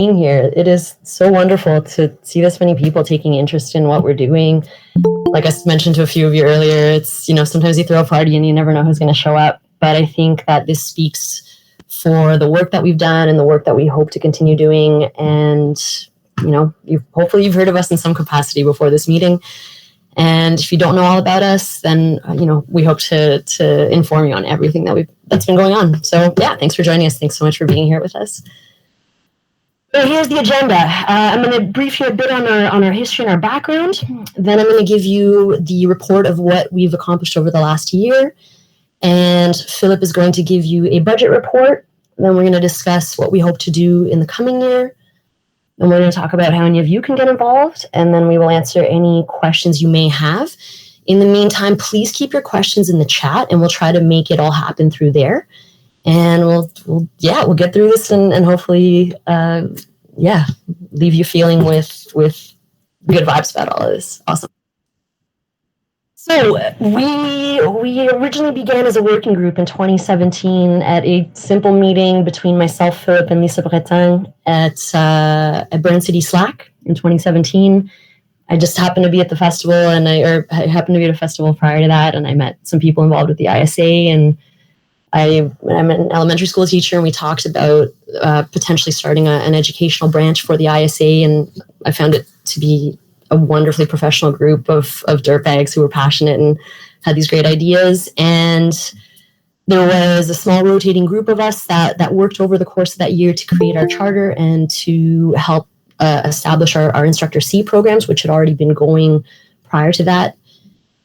being here. It is so wonderful to see this many people taking interest in what we're doing. Like I mentioned to a few of you earlier, it's, sometimes you throw a party and you never know who's going to show up. But I think that this speaks for the work that we've done and the work that we hope to continue doing. And, hopefully you've heard of us in some capacity before this meeting. And if you don't know all about us, then, we hope to inform you on everything that's been going on. So yeah, thanks for joining us. Thanks so much for being here with us. So here's the agenda. I'm going to brief you a bit on our history and our background. Then I'm going to give you the report of what we've accomplished over the last year. And Philip is going to give you a budget report. Then we're going to discuss what we hope to do in the coming year. And we're going to talk about how any of you can get involved. And then we will answer any questions you may have. In the meantime, please keep your questions in the chat and we'll try to make it all happen through there. And we'll get through this and hopefully, leave you feeling with good vibes about all of this. Awesome. So we originally began as a working group in 2017 at a simple meeting between myself, Philip, and Lisa Breton at Burn City Slack in 2017. I just happened to be at the festival, I happened to be at a festival prior to that, and I met some people involved with the ISA, and I'm an elementary school teacher, and we talked about potentially starting an educational branch for the ISA, and I found it to be a wonderfully professional group of dirtbags who were passionate and had these great ideas. And there was a small rotating group of us that worked over the course of that year to create our charter and to help establish our Instructor C programs, which had already been going prior to that.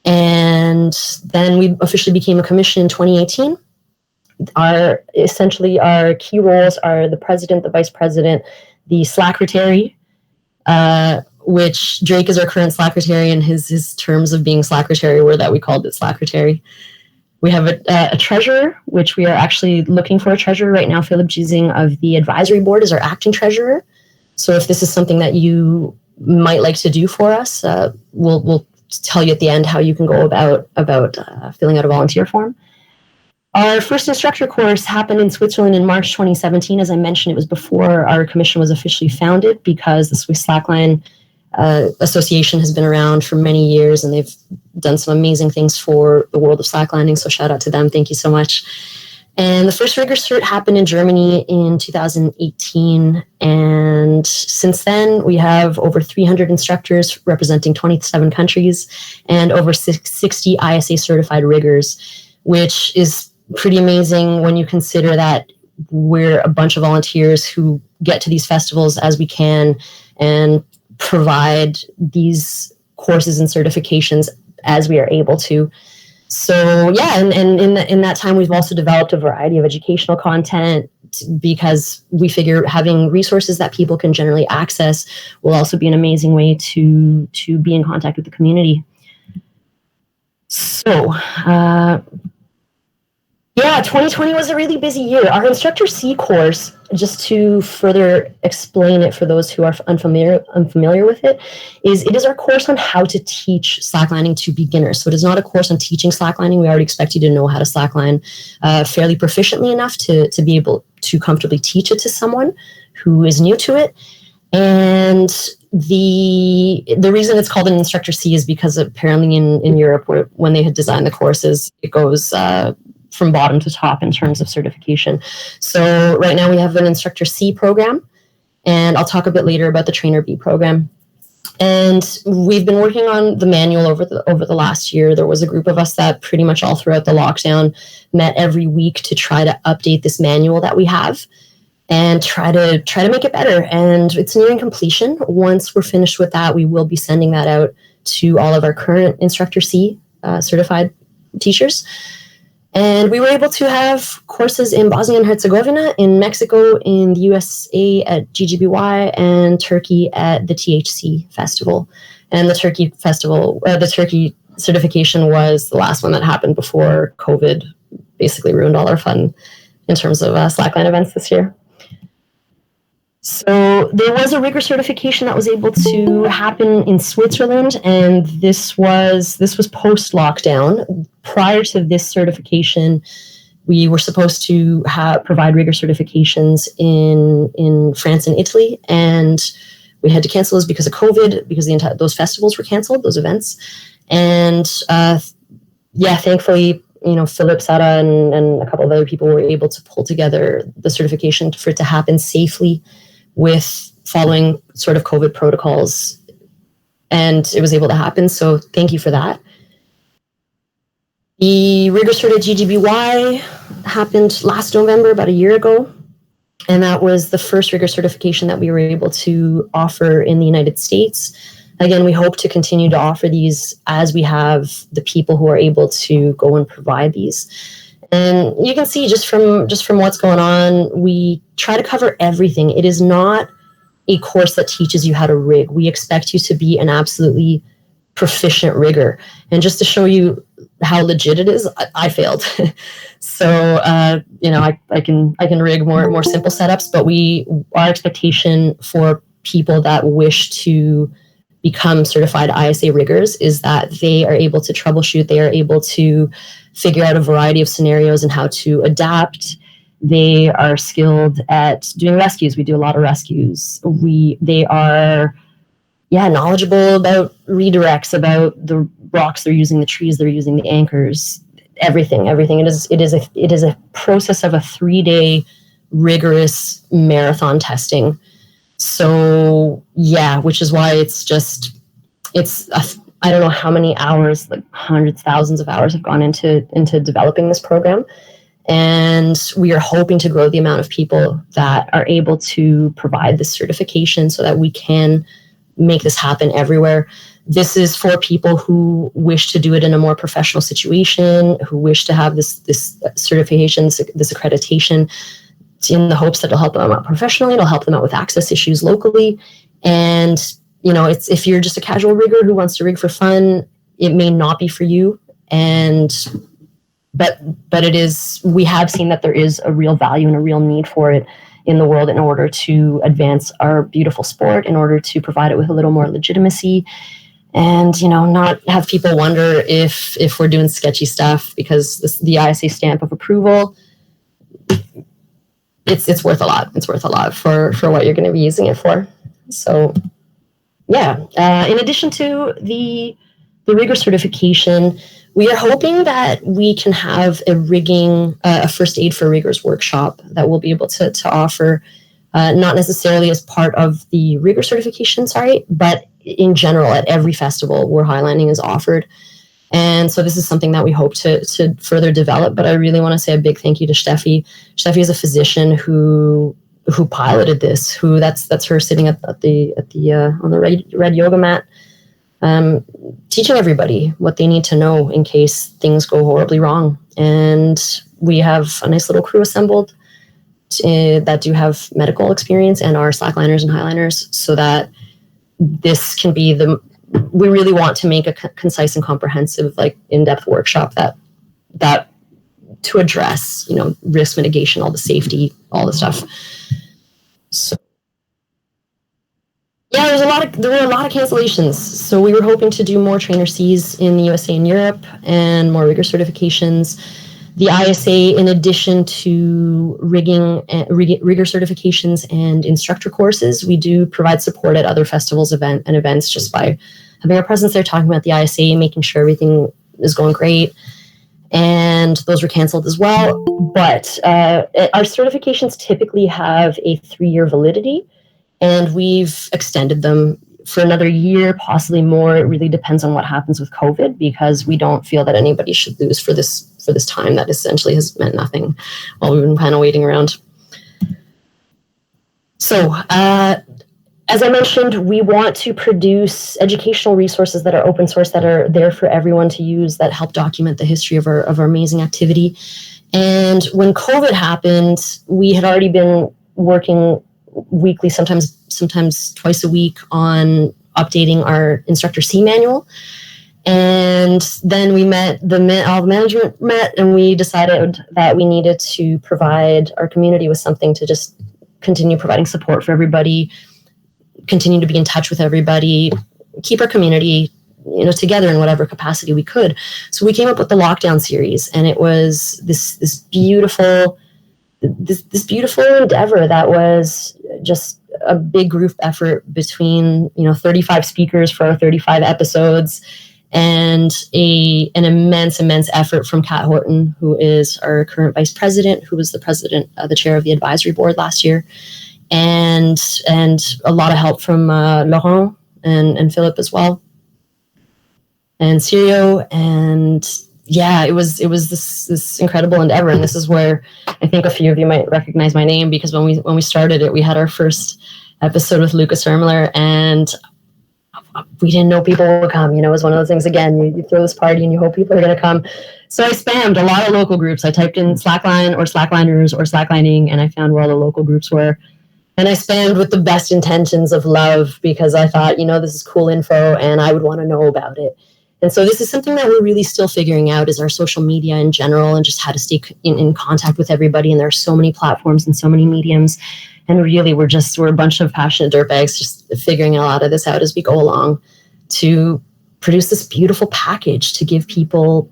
And then we officially became a commission in 2018. Our key roles are the president, the vice president, the slackretary, which Drake is our current slackretary, and his terms of being slackretary were that we called it slackretary. We have a treasurer, which we are actually looking for a treasurer right now. Philip Gising of the advisory board is our acting treasurer. So if this is something that you might like to do for us, we'll tell you at the end how you can go about filling out a volunteer form. Our first instructor course happened in Switzerland in March 2017. As I mentioned, it was before our commission was officially founded because the Swiss Slackline Association has been around for many years and they've done some amazing things for the world of slacklining. So shout out to them. Thank you so much. And the first rigor cert happened in Germany in 2018. And since then, we have over 300 instructors representing 27 countries and over 60 ISA certified riggers, which is pretty amazing when you consider that we're a bunch of volunteers who get to these festivals as we can and provide these courses and certifications as we are able to. So yeah, and in that time, we've also developed a variety of educational content because we figure having resources that people can generally access will also be an amazing way to be in contact with the community. So, 2020 was a really busy year. Our Instructor C course, just to further explain it for those who are unfamiliar with it is our course on how to teach slacklining to beginners. So it is not a course on teaching slacklining. We already expect you to know how to slackline fairly proficiently enough to be able to comfortably teach it to someone who is new to it. And the reason it's called an Instructor C is because apparently in Europe, when they had designed the courses, it goes from bottom to top in terms of certification. So right now we have an Instructor C program, and I'll talk a bit later about the Trainer B program. And we've been working on the manual over the last year. There was a group of us that pretty much all throughout the lockdown met every week to try to update this manual that we have and try to make it better. And it's nearing completion. Once we're finished with that, we will be sending that out to all of our current Instructor C certified teachers. And we were able to have courses in Bosnia and Herzegovina, in Mexico, in the USA at GGBY, and Turkey at the THC Festival. And the Turkey Festival, the Turkey certification was the last one that happened before COVID basically ruined all our fun in terms of slackline events this year. So there was a rigor certification that was able to happen in Switzerland, and this was post-lockdown. Prior to this certification, We were supposed to provide rigor certifications in France and Italy, and we had to cancel those because of COVID, because those festivals were canceled, those events. And thankfully, Philip, Sara, and a couple of other people were able to pull together the certification for it to happen safely with following sort of COVID protocols. And it was able to happen. So thank you for that. The Rigor Cert at GGBY happened last November, about a year ago. And that was the first rigor certification that we were able to offer in the United States. Again, we hope to continue to offer these as we have the people who are able to go and provide these. And you can see just from what's going on, we try to cover everything. It is not a course that teaches you how to rig. We expect you to be an absolutely proficient rigger. And just to show you how legit it is, I failed. So I can rig more simple setups, but our expectation for people that wish to become certified ISA riggers is that they are able to troubleshoot, they are able to figure out a variety of scenarios and how to adapt. They are skilled at doing rescues. We do a lot of rescues. They are knowledgeable about redirects, about the rocks they're using, the trees they're using, the anchors, everything. It is a process of a 3-day rigorous marathon testing. So which is why I don't know how many hours, like hundreds, thousands of hours have gone into developing this program. And we are hoping to grow the amount of people that are able to provide this certification so that we can make this happen everywhere. This is for people who wish to do it in a more professional situation, who wish to have this certification, this accreditation, in the hopes that it'll help them out professionally, it'll help them out with access issues locally. And, it's if you're just a casual rigger who wants to rig for fun, it may not be for you. But we have seen that there is a real value and a real need for it in the world in order to advance our beautiful sport, in order to provide it with a little more legitimacy, and not have people wonder if we're doing sketchy stuff, because the ISA stamp of approval, it's worth a lot. It's worth a lot for what you're going to be using it for. So in addition to the rigor certification, we are hoping that we can have a first aid for riggers workshop that we'll be able to offer, not necessarily as part of the rigor certification, but in general at every festival where highlining is offered. And so this is something that we hope to further develop. But I really want to say a big thank you to Steffi. Steffi is a physician who piloted this. That's her sitting on the red yoga mat, teaching everybody what they need to know in case things go horribly wrong. And we have a nice little crew assembled that do have medical experience and are slackliners and highliners, so that this can be we really want to make a concise and comprehensive, in-depth workshop that to address, risk mitigation, all the safety, all the stuff. So there were a lot of cancellations. So we were hoping to do more trainer Cs in the USA and Europe and more rigor certifications. The ISA, in addition to rigor certifications and instructor courses, we do provide support at other festivals and events just by having our presence there, talking about the ISA, making sure everything is going great. And those were canceled as well. But our certifications typically have a 3-year validity, and we've extended them for another year, possibly more. It really depends on what happens with COVID, because we don't feel that anybody should lose for this time that essentially has meant nothing while we've been kind of waiting around. So, as I mentioned, we want to produce educational resources that are open source, that are there for everyone to use, that help document the history of our amazing activity. And when COVID happened, we had already been working weekly, sometimes twice a week, on updating our instructor C manual. And then all the management met, and we decided that we needed to provide our community with something to just continue providing support for everybody, continue to be in touch with everybody, keep our community together in whatever capacity we could. So we came up with the Lockdown series, and it was this beautiful endeavor that was just a big group effort between 35 speakers for our 35 episodes, and an immense effort from Kat Horton, who is our current vice president, who was the chair of the advisory board last year, and a lot of help from Laurent and Philip as well, and Sirio. And yeah, it was this incredible endeavor. And this is where I think a few of you might recognize my name, because when we started it, we had our first episode with Lucas Ermler, and we didn't know people would come. It was one of those things, again, you throw this party and you hope people are going to come. So I spammed a lot of local groups. I typed in Slackline or Slackliners or Slacklining, and I found where all the local groups were. And I spammed with the best intentions of love, because I thought, this is cool info and I would want to know about it. And so this is something that we're really still figuring out, is our social media in general, and just how to stay in contact with everybody. And there are so many platforms and so many mediums. And really, we're a bunch of passionate dirtbags just figuring a lot of this out as we go along to produce this beautiful package to give people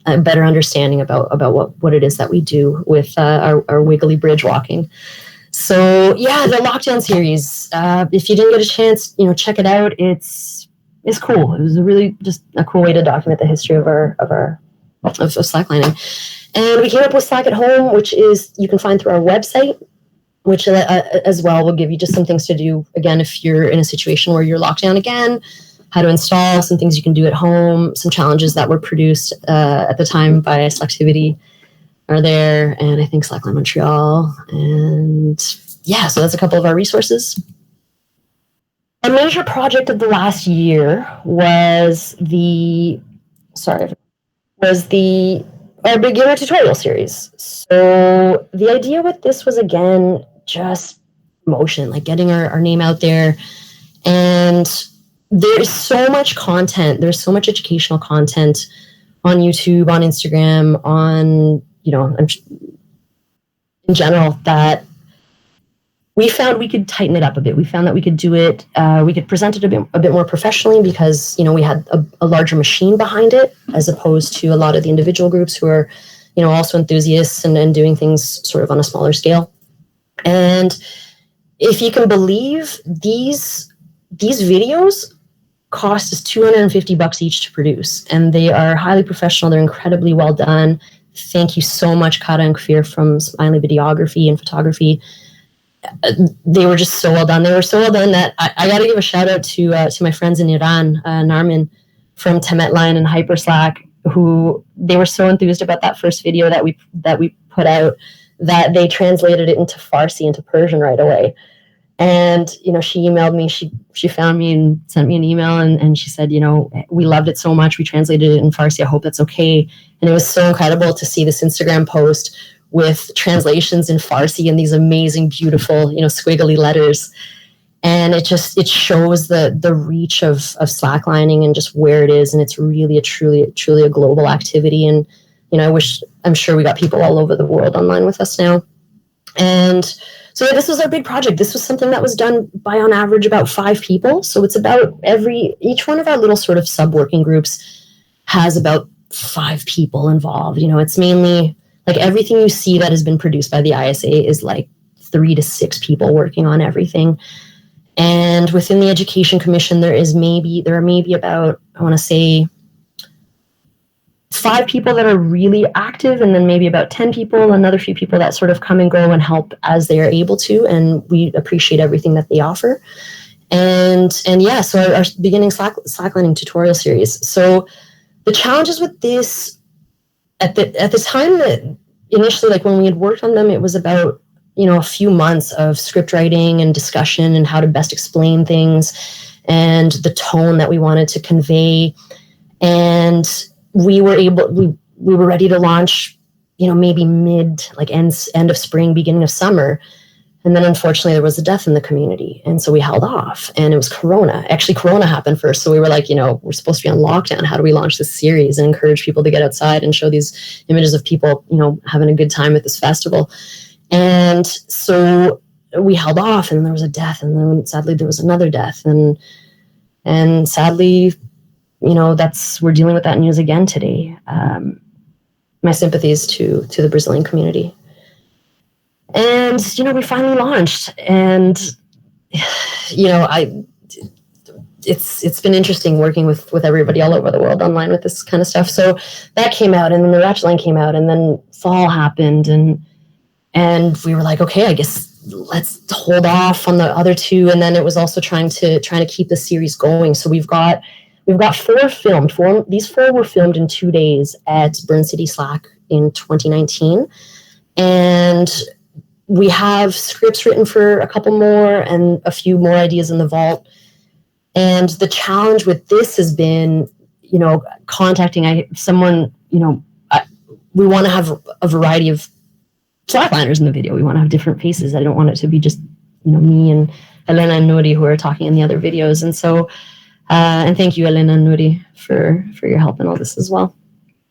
a better understanding about what it is that we do with our wiggly bridge walking. So yeah, the Lockdown series, if you didn't get a chance, check it out. It's cool. It was really just a cool way to document the history of slacklining. And we came up with Slack at Home, which is, you can find through our website, which as well will give you just some things to do, again, if you're in a situation where you're locked down again, how to install, some things you can do at home, some challenges that were produced at the time by Slacktivity are there, and I think Slackline Montreal. And yeah, so that's a couple of our resources. A major project of the last year was our beginner tutorial series. So the idea with this was, again, just motion, like getting our name out there. And there's so much content. There's so much educational content on YouTube, on Instagram, on, in general, that we found we could tighten it up a bit. We found that we could do it, we could present it a bit more professionally, because, we had a larger machine behind it, as opposed to a lot of the individual groups who are, also enthusiasts and doing things sort of on a smaller scale. And if you can believe, these videos cost us $250 each to produce, and they are highly professional. They're incredibly well done. Thank you so much, Kata and Kfir from Smiley Videography and Photography. They were just so well done. They were so well done that I got to give a shout out to my friends in Iran, Narmin from Temetline and Hyperslack, who they were so enthused about that first video that we put out, that they translated it into Farsi, into Persian right away. And, she emailed me, she found me and sent me an email, and she said, we loved it so much. We translated it in Farsi. I hope that's okay. And it was so incredible to see this Instagram post with translations in Farsi and these amazing, beautiful, squiggly letters. And it shows the reach of slacklining and just where it is. And it's really truly a global activity. And, I'm sure we got people all over the world online with us now. And so this was our big project. This was something that was done by, on average, about 5 people. So it's about each one of our little sort of sub-working groups has about 5 people involved. It's mainly like everything you see that has been produced by the ISA is like 3 to 6 people working on everything. And within the Education Commission, there are maybe about, I want to say, 5 people that are really active, and then maybe about 10 people, another few people that sort of come and go and help as they are able to. And we appreciate everything that they offer. And yeah, so our beginning slacklining tutorial series. So the challenges with this, at the time that initially, like when we had worked on them, it was about, a few months of script writing and discussion and how to best explain things and the tone that we wanted to convey. And we were ready to launch, maybe end of spring, beginning of summer. And then unfortunately there was a death in the community. And so we held off, and it was Corona. Actually, Corona happened first. So we were like, we're supposed to be on lockdown. How do we launch this series and encourage people to get outside and show these images of people, having a good time at this festival? And so we held off, and there was a death, and then sadly there was another death. And sadly, we're dealing with that news again today. My sympathies to the Brazilian community. And, we finally launched, and, it's been interesting working with everybody all over the world online with this kind of stuff. So that came out, and then the Ratchet line came out, and then fall happened, and we were like, okay, I guess let's hold off on the other two. And then it was also trying to keep the series going. So we've got four filmed. These four were filmed in 2 days at Burn City Slack in 2019, and we have scripts written for a couple more and a few more ideas in the vault. And the challenge with this has been, contacting someone. We want to have a variety of slackliners in the video. We want to have different faces. I don't want it to be just, me and Elena and Nuri who are talking in the other videos. And so, and thank you, Elena and Nuri, for your help in all this as well.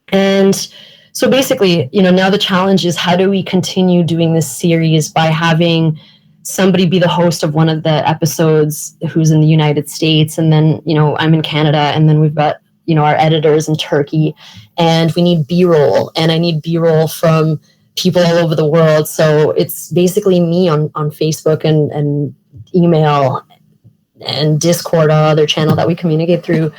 And so basically, now the challenge is, how do we continue doing this series by having somebody be the host of one of the episodes who's in the United States, and then, I'm in Canada, and then we've got, our editors in Turkey, and we need B-roll, and I need B-roll from people all over the world. So it's basically me on Facebook and email and Discord, our other channel that we communicate through,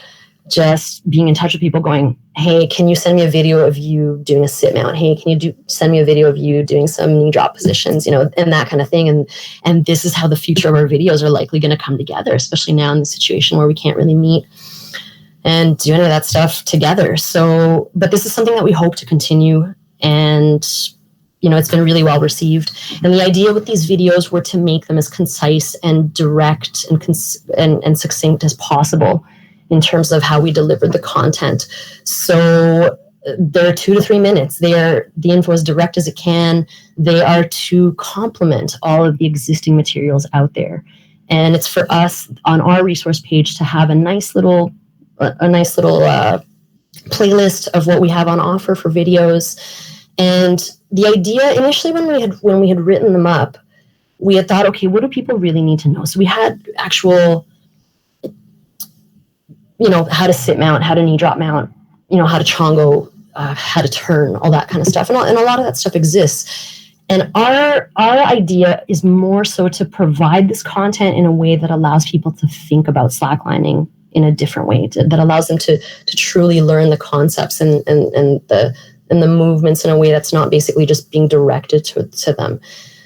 just being in touch with people going, hey, can you send me a video of you doing a sit mount? Hey, can you send me a video of you doing some knee drop positions, and that kind of thing. And this is how the future of our videos are likely going to come together, especially now in the situation where we can't really meet and do any of that stuff together. So, but this is something that we hope to continue, and it's been really well received. And the idea with these videos were to make them as concise and direct and succinct as possible in terms of how we delivered the content. So they're 2 to 3 minutes. The info as direct as it can. They are to complement all of the existing materials out there. And it's for us on our resource page to have a nice little playlist of what we have on offer for videos. And the idea initially, when we had written them up, we had thought, okay, what do people really need to know? So we had actual, how to sit mount, how to knee drop mount, how to chongo, how to turn, all that kind of stuff. And a lot of that stuff exists. And our idea is more so to provide this content in a way that allows people to think about slacklining in a different way, that allows them to truly learn the concepts and the movements in a way that's not basically just being directed to them.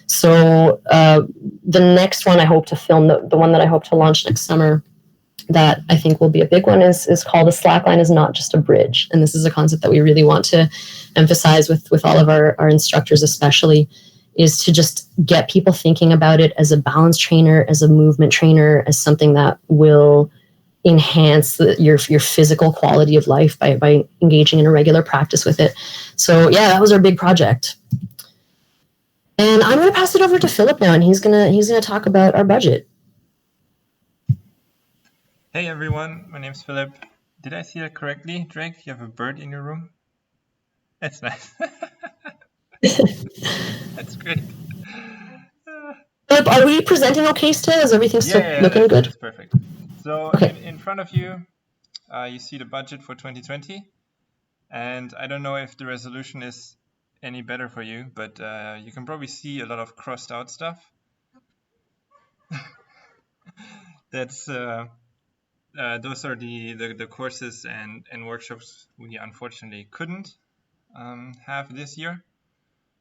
So the next one I hope to film, the one that I hope to launch next summer, that I think will be a big one, is called A Slackline is Not Just a Bridge. And this is a concept that we really want to emphasize with all of our instructors, especially, is to just get people thinking about it as a balance trainer, as a movement trainer, as something that will enhance your physical quality of life by engaging in a regular practice with it. So yeah, that was our big project. And I'm going to pass it over to Philip now, and he's going to talk about our budget. Hey everyone, my name's Philip. Did I see that correctly, Drake? You have a bird in your room? That's nice. That's great. Philip, are we presenting okay still? Is everything still looking good? That's perfect. So okay. in front of you, you see the budget for 2020. And I don't know if the resolution is any better for you, but you can probably see a lot of crossed out stuff. That's those are the courses and workshops we unfortunately couldn't have this year.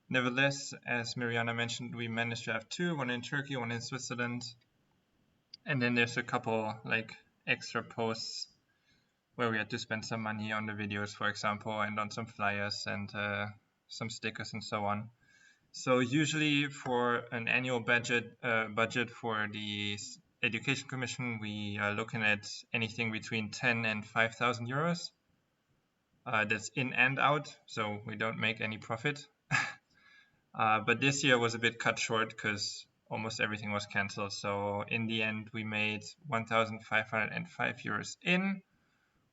Nevertheless, as Mariana mentioned, we managed to have 2, one in Turkey, one in Switzerland. And then there's a couple like extra posts where we had to spend some money on the videos, for example, and on some flyers and some stickers and so on. So usually for an annual budget for the Education Commission, we are looking at anything between 10 and 5,000 euros. That's in and out, so we don't make any profit. But this year was a bit cut short because almost everything was cancelled. So in the end, we made 1,505 euros in,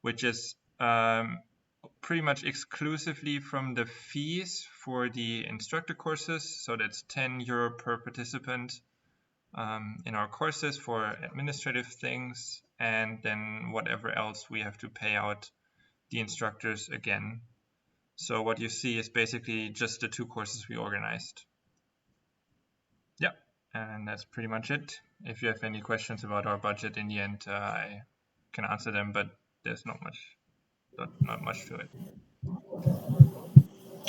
which is pretty much exclusively from the fees for the instructor courses. So that's 10 euro per participant in our courses for administrative things. and then whatever else we have to pay out the instructors again. So what you see is basically just the 2 courses we organized. Yeah, and that's pretty much it. If you have any questions about our budget in the end, I can answer them, but there's not much to it.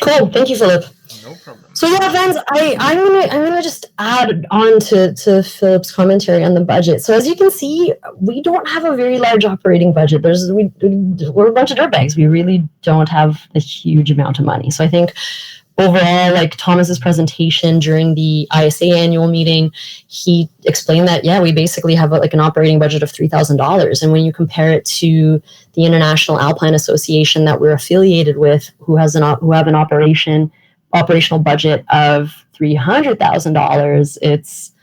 Cool. Thank you, Philip. No problem. So yeah, Vans, I'm gonna just add on to Philip's commentary on the budget. So as you can see, we don't have a very large operating budget. We're a bunch of dirtbags. We really don't have a huge amount of money. So I think overall, like Thomas's presentation during the ISA annual meeting, he explained that, yeah, we basically have an operating budget of $3,000. And when you compare it to the International Alpine Association that we're affiliated with, who have an operational budget of $300,000, it's,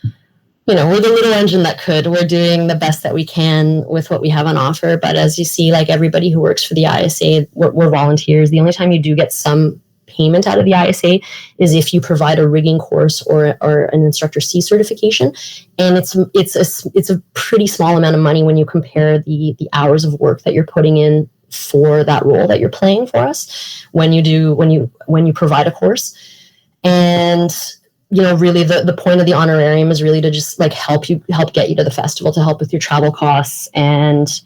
we're the little engine that could. We're doing the best that we can with what we have on offer. But as you see, like everybody who works for the ISA, we're volunteers. The only time you do get some payment out of the ISA is if you provide a rigging course or an instructor C certification, and it's a pretty small amount of money when you compare the hours of work that you're putting in for that role that you're playing for us when you provide a course. And really the point of the honorarium is really to just like help get you to the festival, to help with your travel costs, and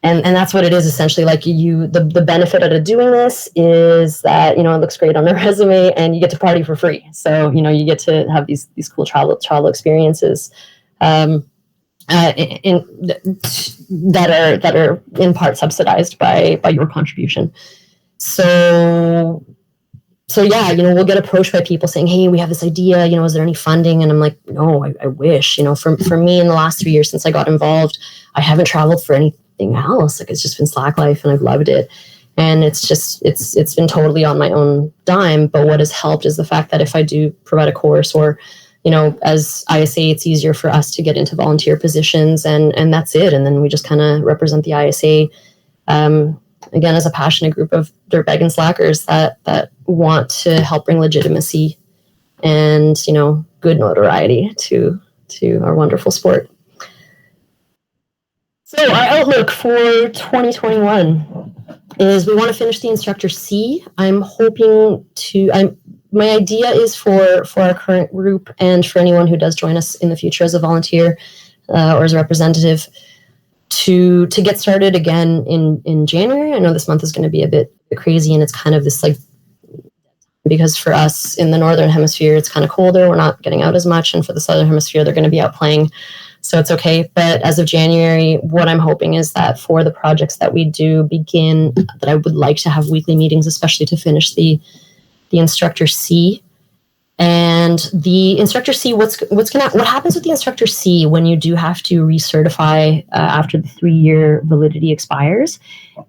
that's what it is essentially. Like the benefit of doing this is that, it looks great on the resume and you get to party for free. So, you get to have these cool travel experiences that are in part subsidized by your contribution. So yeah, we'll get approached by people saying, hey, we have this idea, is there any funding? And I'm like, no, I wish, for me in the last 3 years since I got involved, I haven't traveled for anything else. Like, it's just been slack life and I've loved it. And it's been totally on my own dime. But what has helped is the fact that if I do provide a course, or, as ISA, it's easier for us to get into volunteer positions, and that's it. And then we just kind of represent the ISA, again, as a passionate group of dirtbag and slackers that want to help bring legitimacy and, good notoriety to our wonderful sport. So our outlook for 2021 is we want to finish the instructor C. I'm hoping my idea is for our current group and for anyone who does join us in the future as a volunteer or as a representative to get started again in January. I know this month is going to be a bit crazy, and it's kind of this like, because for us in the Northern Hemisphere, it's kind of colder. We're not getting out as much. And for the Southern Hemisphere, they're going to be out playing. So it's okay. But as of January, what I'm hoping is that for the projects that we do begin, that I would like to have weekly meetings, especially to finish the instructor C. And the instructor C, what happens with the instructor C when you do have to recertify after the 3-year validity expires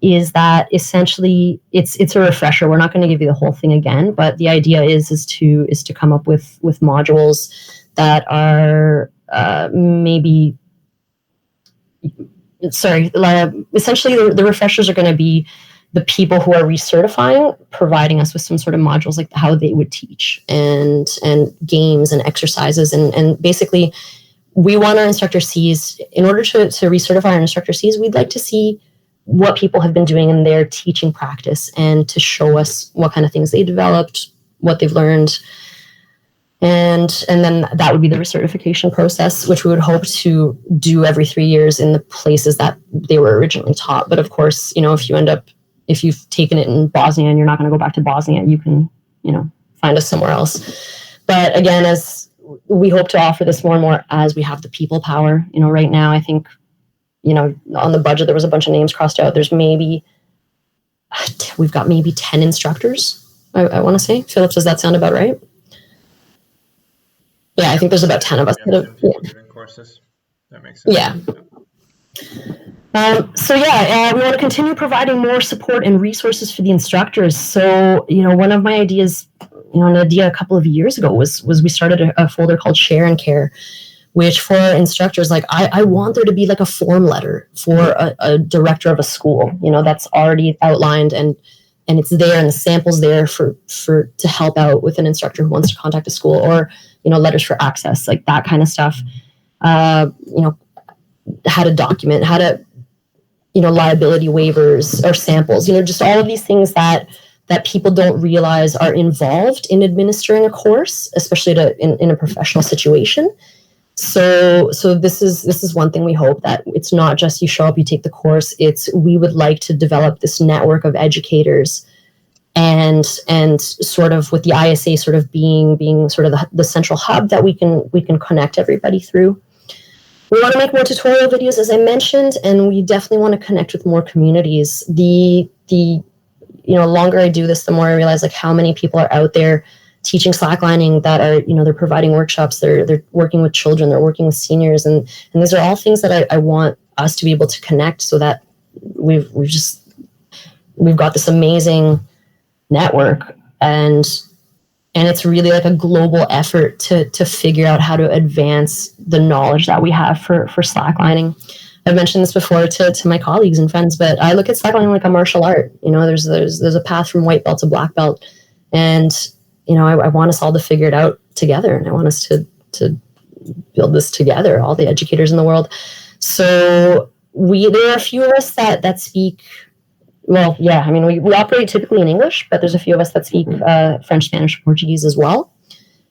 is that essentially it's a refresher. We're not going to give you the whole thing again, but the idea is to come up with modules that are essentially the refreshers are going to be the people who are recertifying, providing us with some sort of modules like how they would teach and games and exercises. And basically, we want our instructor Cs, in order to recertify our instructor Cs, we'd like to see what people have been doing in their teaching practice and to show us what kind of things they developed, what they've learned. And then that would be the recertification process, which we would hope to do every 3 years in the places that they were originally taught. But of course, if you've taken it in Bosnia and you're not going to go back to Bosnia, you can, find us somewhere else. But again, as we hope to offer this more and more as we have the people power, right now, I think, on the budget, there was a bunch of names crossed out. We've got maybe 10 instructors, I want to say. Philip, does that sound about right? Yeah, I think there's about 10 of us. Doing courses. That makes sense. Yeah. We want to continue providing more support and resources for the instructors. So, one of my ideas, an idea a couple of years ago was we started a folder called Share and Care, which for instructors, like I want there to be like a form letter for a director of a school, that's already outlined and it's there and the sample's there for to help out with an instructor who wants to contact a school, or, letters for access, like that kind of stuff. how to document, how to, liability waivers or samples, just all of these things that people don't realize are involved in administering a course, especially in a professional situation. So this is one thing we hope, that it's not just you show up, you take the course. We would like to develop this network of educators, and sort of with the ISA sort of being sort of the central hub that we can connect everybody through. We want to make more tutorial videos, as I mentioned, and we definitely want to connect with more communities. The longer I do this, the more I realize like how many people are out there teaching slacklining that are, they're providing workshops, they're working with children, they're working with seniors, and these are all things that I want us to be able to connect, so that we've got this amazing network, and it's really like a global effort to figure out how to advance the knowledge that we have for slacklining. I've mentioned this before to my colleagues and friends, but I look at slacklining like a martial art. There's a path from white belt to black belt, and I want us all to figure it out together, and I want us to build this together, all the educators in the world. So there are a few of us that speak. Well, yeah, I mean, we operate typically in English, but there's a few of us that speak French, Spanish, Portuguese as well.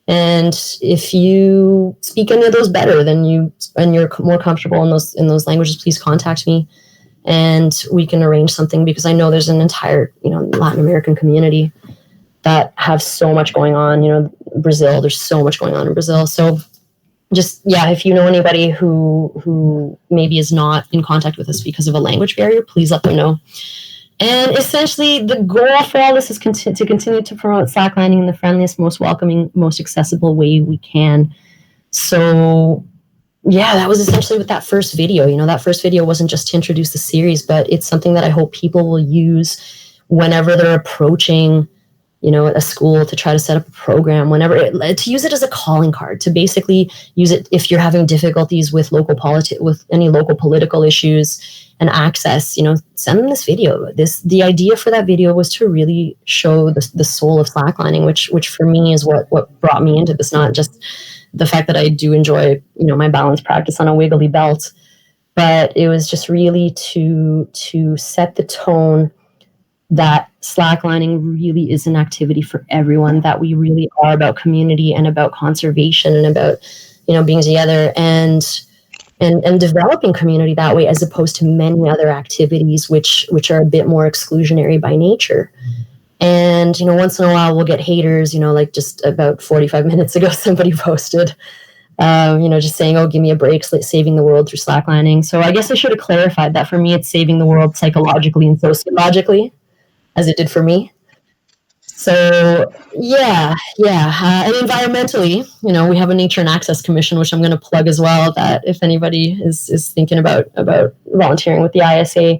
And if you speak any of those better and you're more comfortable in those languages, please contact me, and we can arrange something, because I know there's an entire Latin American community that have so much going on. Brazil, there's so much going on in Brazil. So just, if you know anybody who maybe is not in contact with us because of a language barrier, please let them know. And essentially, the goal for all this is to continue to promote slacklining in the friendliest, most welcoming, most accessible way we can. So, that was essentially with that first video. That first video wasn't just to introduce the series, but it's something that I hope people will use whenever they're approaching, a school, to try to set up a program, to use it as a calling card, to basically use it if you're having difficulties with with any local political issues and access, send them this video. The idea for that video was to really show the soul of slacklining, which for me is what brought me into this, not just the fact that I do enjoy, my balance practice on a wiggly belt, but it was just really to set the tone that slacklining really is an activity for everyone, that we really are about community and about conservation and about, being together and developing community that way, as opposed to many other activities which are a bit more exclusionary by nature. And, once in a while we'll get haters, like just about 45 minutes ago, somebody posted, just saying, oh, give me a break, saving the world through slacklining. So I guess I should have clarified that for me, it's saving the world psychologically and sociologically, as it did for me. So, and environmentally, we have a Nature and Access Commission, which I'm going to plug as well, that if anybody is thinking about volunteering with the ISA,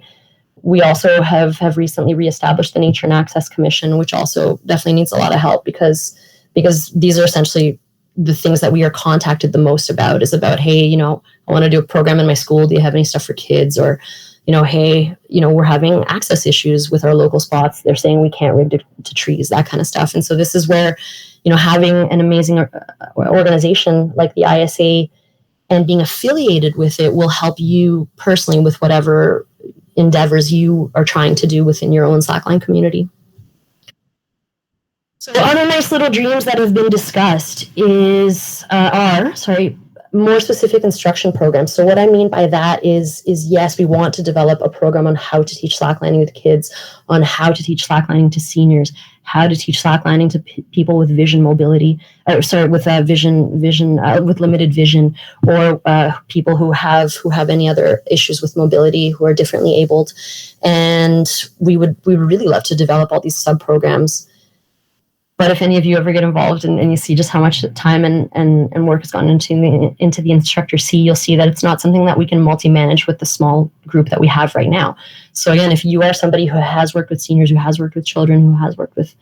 we also have recently reestablished the Nature and Access Commission, which also definitely needs a lot of help, because these are essentially the things that we are contacted the most about, is about, hey, I want to do a program in my school. Do you have any stuff for kids? Or, hey, we're having access issues with our local spots. They're saying we can't rig to trees, that kind of stuff. And so this is where, having an amazing organization like the ISA and being affiliated with it will help you personally with whatever endeavors you are trying to do within your own slackline community. So other nice little dreams that have been discussed are more specific instruction programs. So what I mean by that is yes, we want to develop a program on how to teach slacklining with kids, on how to teach slacklining to seniors, how to teach slacklining to people with vision mobility, with limited vision, or people who have any other issues with mobility, who are differently abled. And we would really love to develop all these sub-programs. But if any of you ever get involved and you see just how much time and work has gone into the Instructor C, you'll see that it's not something that we can multi-manage with the small group that we have right now. So again, if you are somebody who has worked with seniors, who has worked with children, who has worked with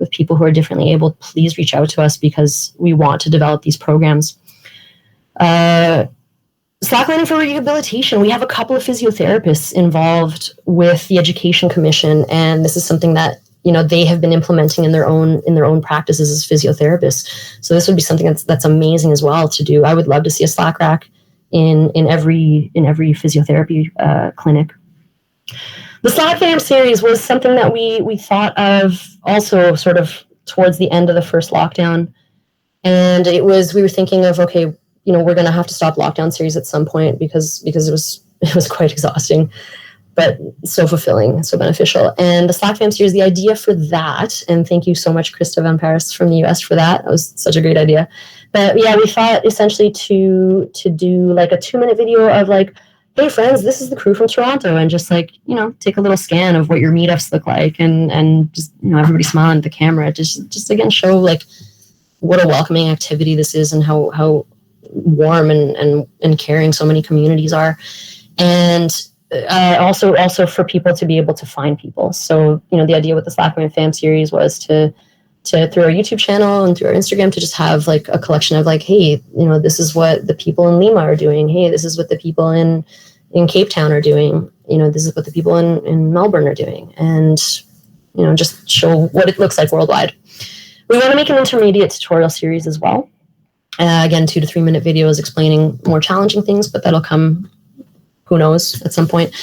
people who are differently able, please reach out to us, because we want to develop these programs. Slacklining for rehabilitation. We have a couple of physiotherapists involved with the Education Commission, and this is something that they have been implementing in their own practices as physiotherapists. So this would be something that's amazing as well to do. I would love to see a Slack rack in every physiotherapy clinic. The Slack Fam series was something that we thought of also sort of towards the end of the first lockdown. And we were thinking of, okay, we're going to have to stop lockdown series at some point because it was quite exhausting, but so fulfilling, so beneficial. And the Slack Fam series, the idea for that, and thank you so much, Krista Van Paris from the US for that. That was such a great idea. But yeah, we thought essentially to do like a 2-minute video of like, hey friends, this is the crew from Toronto, and just like, take a little scan of what your meetups look like, and just, everybody smiling at the camera, just again show like what a welcoming activity this is, and how warm and caring so many communities are. And also for people to be able to find people. So, the idea with the Slack Fam series was to through our YouTube channel and through our Instagram to just have like a collection of like, hey, this is what the people in Lima are doing. Hey, this is what the people in Cape Town are doing. This is what the people in Melbourne are doing. And, just show what it looks like worldwide. We want to make an intermediate tutorial series as well. Again, 2 to 3 minute videos explaining more challenging things, but that'll come, who knows, at some point.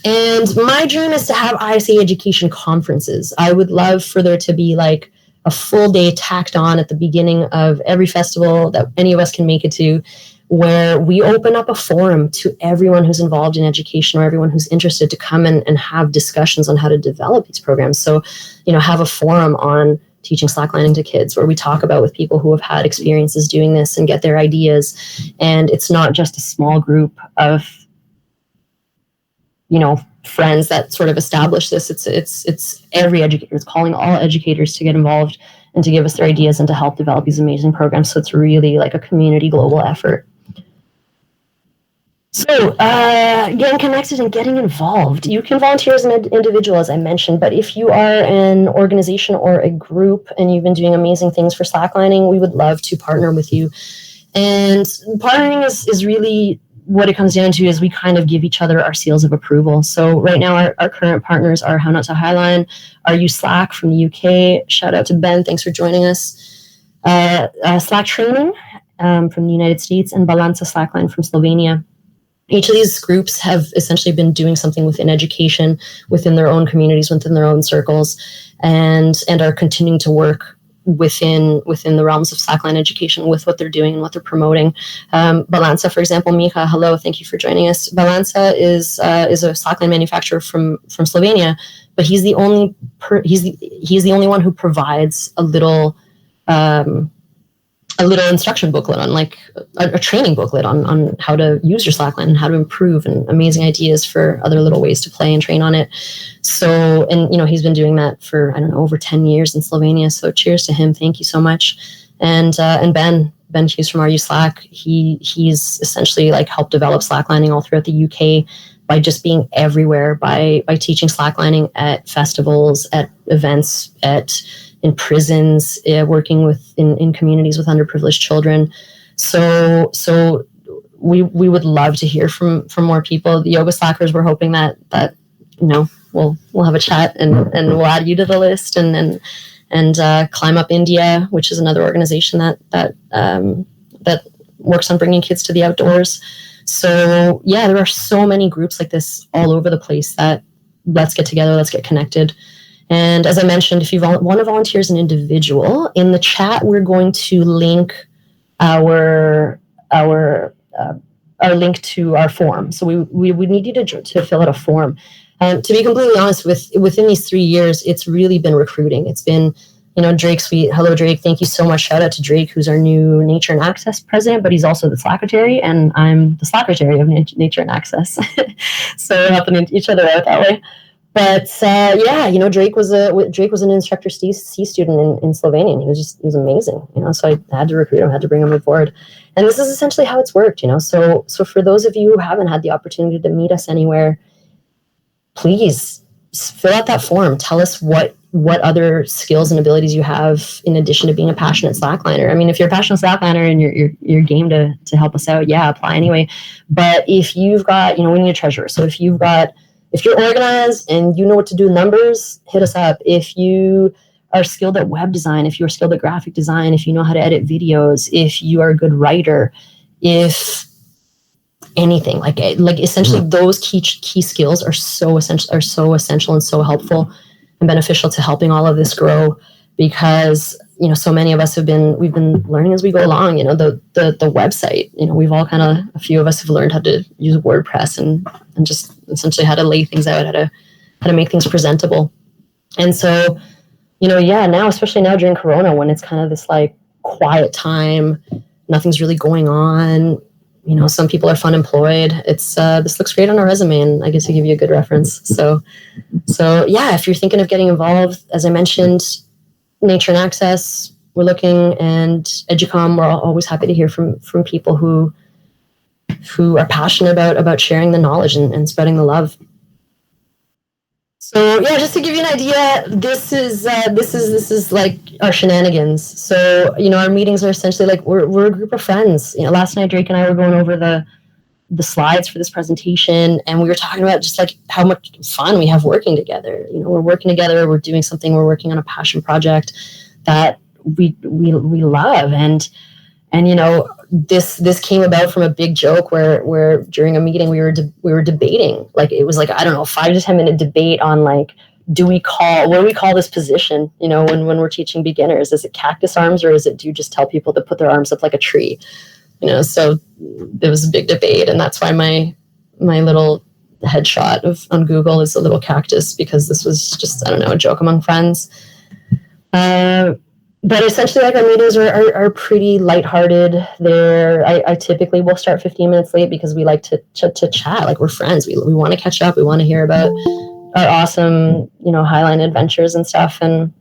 And my dream is to have ISA education conferences. I would love for there to be like a full day tacked on at the beginning of every festival that any of us can make it to, where we open up a forum to everyone who's involved in education or everyone who's interested to come and have discussions on how to develop these programs. So, have a forum on teaching slacklining to kids, where we talk about with people who have had experiences doing this and get their ideas. And it's not just a small group of, friends that sort of establish this. It's every educator. It's calling all educators to get involved and to give us their ideas and to help develop these amazing programs. So it's really like a community global effort. So getting connected and getting involved. You can volunteer as an individual, as I mentioned, but if you are an organization or a group and you've been doing amazing things for slacklining, we would love to partner with you. And partnering is really what it comes down to, is we kind of give each other our seals of approval. So right now our current partners are How Not to Highline, Are You Slack from the UK. Shout out to Ben. Thanks for joining us. Slack Training from the United States, and Balansa Slackline from Slovenia. Each of these groups have essentially been doing something within education, within their own communities, within their own circles, and are continuing to work within the realms of slackline education with what they're doing and what they're promoting. Balansa, for example, Micha, hello, thank you for joining us. Balansa is a slackline manufacturer from Slovenia, but he's the only one who provides a little instruction booklet on like a training booklet on how to use your slackline and how to improve, and amazing ideas for other little ways to play and train on it. So, and he's been doing that for, over 10 years in Slovenia. So cheers to him. Thank you so much. And Ben Hughes from RU Slack, he's essentially like helped develop slacklining all throughout the UK by just being everywhere, by teaching slacklining at festivals, at events, in prisons, working in communities with underprivileged children. So we would love to hear from more people. The Yoga Slackers, we're hoping that we'll have a chat and we'll add you to the list, and Climb Up India, which is another organization that works on bringing kids to the outdoors. So yeah, there are so many groups like this all over the place that let's get together, let's get connected. And as I mentioned, if you want to volunteer as an individual, in the chat, we're going to link our link to our form. So we would need you to fill out a form. To be completely honest, within these 3 years, it's really been recruiting. It's been, Drake Sweet. Hello, Drake. Thank you so much. Shout out to Drake, who's our new Nature and Access president, but he's also the Slackatary, and I'm the Slackatary of Nature and Access. So we're helping each other out that way. But Drake was an instructor C student in Slovenia, and he was amazing. So I had to recruit him, had to bring him on board. And this is essentially how it's worked. So for those of you who haven't had the opportunity to meet us anywhere, please fill out that form. Tell us what other skills and abilities you have in addition to being a passionate slackliner. I mean, if you're a passionate slackliner and you're game to help us out, yeah, apply anyway. But if you've got, we need a treasurer. So if you're organized and you know what to do in numbers, hit us up. If you are skilled at web design, if you're skilled at graphic design, if you know how to edit videos, if you are a good writer, if anything. Like essentially those key skills are so essential and so helpful and beneficial to helping all of this grow, because so many of us we've been learning as we go along. The website, we've all a few of us have learned how to use WordPress and just essentially how to lay things out, how to make things presentable. And so now, especially now during Corona, when it's kind of this like quiet time, nothing's really going on, some people are fun employed. It's this looks great on a resume, and I guess to give you a good reference. So yeah, if you're thinking of getting involved, as I mentioned, Nature and Access, we're looking, and Educom, we're always happy to hear from people who are passionate about sharing the knowledge and spreading the love. So yeah, just to give you an idea, this is like our shenanigans. So our meetings are essentially like we're a group of friends. Last night Drake and I were going over the slides for this presentation, and we were talking about just like how much fun we have working together. We're working together, we're doing something, we're working on a passion project that we love, and this came about from a big joke where during a meeting we were debating, like it was like, I don't know, 5 to 10 minute debate on like, what do we call this position, when we're teaching beginners? Is it cactus arms, or do you just tell people to put their arms up like a tree? So there was a big debate, and that's why my little headshot on Google is a little cactus, because this was just, I don't know, a joke among friends. But essentially, like, our meetings are pretty lighthearted. I typically will start 15 minutes late because we like to chat. Like, we're friends. We want to catch up. We want to hear about our awesome, Highline adventures and stuff. And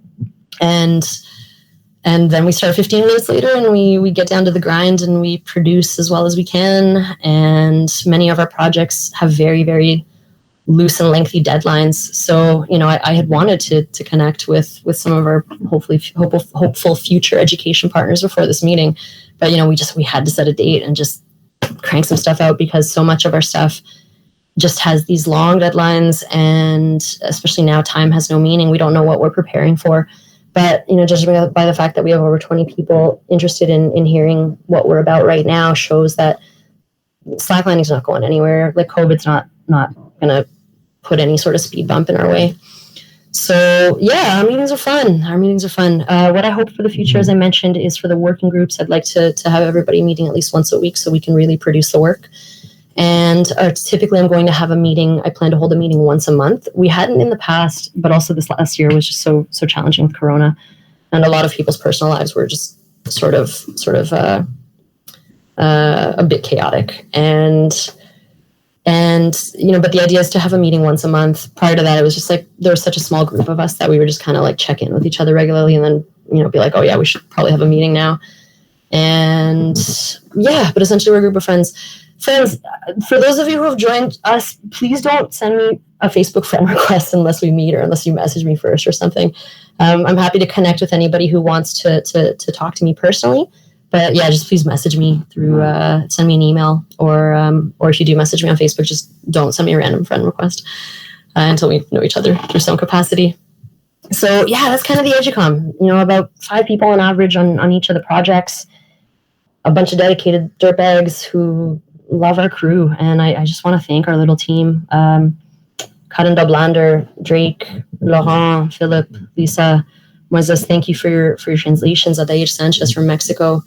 then we start 15 minutes later, and we get down to the grind, and we produce as well as we can. And many of our projects have very, very loose and lengthy deadlines. So, I had wanted to connect with some of our hopeful future education partners before this meeting. But, we had to set a date and just crank some stuff out, because so much of our stuff just has these long deadlines, and especially now, time has no meaning. We don't know what we're preparing for. But, judging by the fact that we have over 20 people interested in hearing what we're about right now shows that slacklining is not going anywhere. Like, COVID's not going to put any sort of speed bump in our way. So, yeah, our meetings are fun. What I hope for the future, as I mentioned, is for the working groups, I'd like to have everybody meeting at least once a week so we can really produce the work. And typically I'm going to have I plan to hold a meeting once a month. We hadn't in the past, but also this last year was just so challenging with Corona. And a lot of people's personal lives were just sort of a bit chaotic. But the idea is to have a meeting once a month. Prior to that, it was just like, there was such a small group of us that we were just kind of like check in with each other regularly, and then, be like, oh yeah, we should probably have a meeting now. And yeah, but essentially we're a group of friends. Friends, for those of you who have joined us, please don't send me a Facebook friend request unless we meet, or unless you message me first or something. I'm happy to connect with anybody who wants to talk to me personally. But yeah, just please message me through, send me an email, or if you do message me on Facebook, just don't send me a random friend request until we know each other through some capacity. So yeah, that's kind of the Educom. About 5 people on average on each of the projects, a bunch of dedicated dirtbags who love our crew, and I just want to thank our little team. Karen Doblander, Drake, Laurent, Philip, Lisa, Moises, thank you for your translations. Adair Sanchez from Mexico.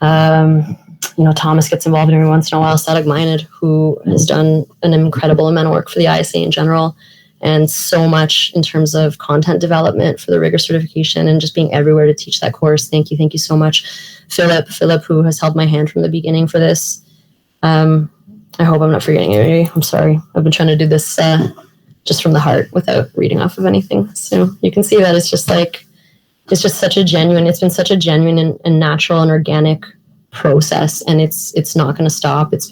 Thomas gets involved every once in a while. Sadag Mined, who has done an incredible amount of work for the ISA in general, and so much in terms of content development for the rigor certification and just being everywhere to teach that course. Thank you so much. Philip, who has held my hand from the beginning for this. I hope I'm not forgetting anybody. I'm sorry. I've been trying to do this just from the heart without reading off of anything. So you can see that it's just such a genuine, it's been such a genuine and natural and organic process, and it's not going to stop. It's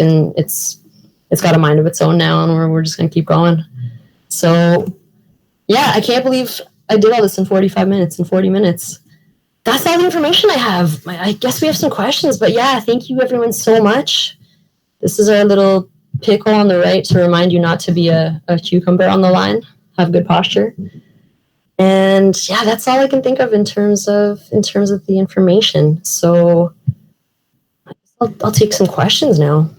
got a mind of its own now, and we're just going to keep going. So yeah, I can't believe I did all this in 45 minutes and 40 minutes. That's all the information I have. I guess we have some questions, but yeah, thank you everyone so much. This is our little pickle on the right to remind you not to be a cucumber on the line. Have good posture. And yeah, that's all I can think of in terms of the information. So I'll take some questions now.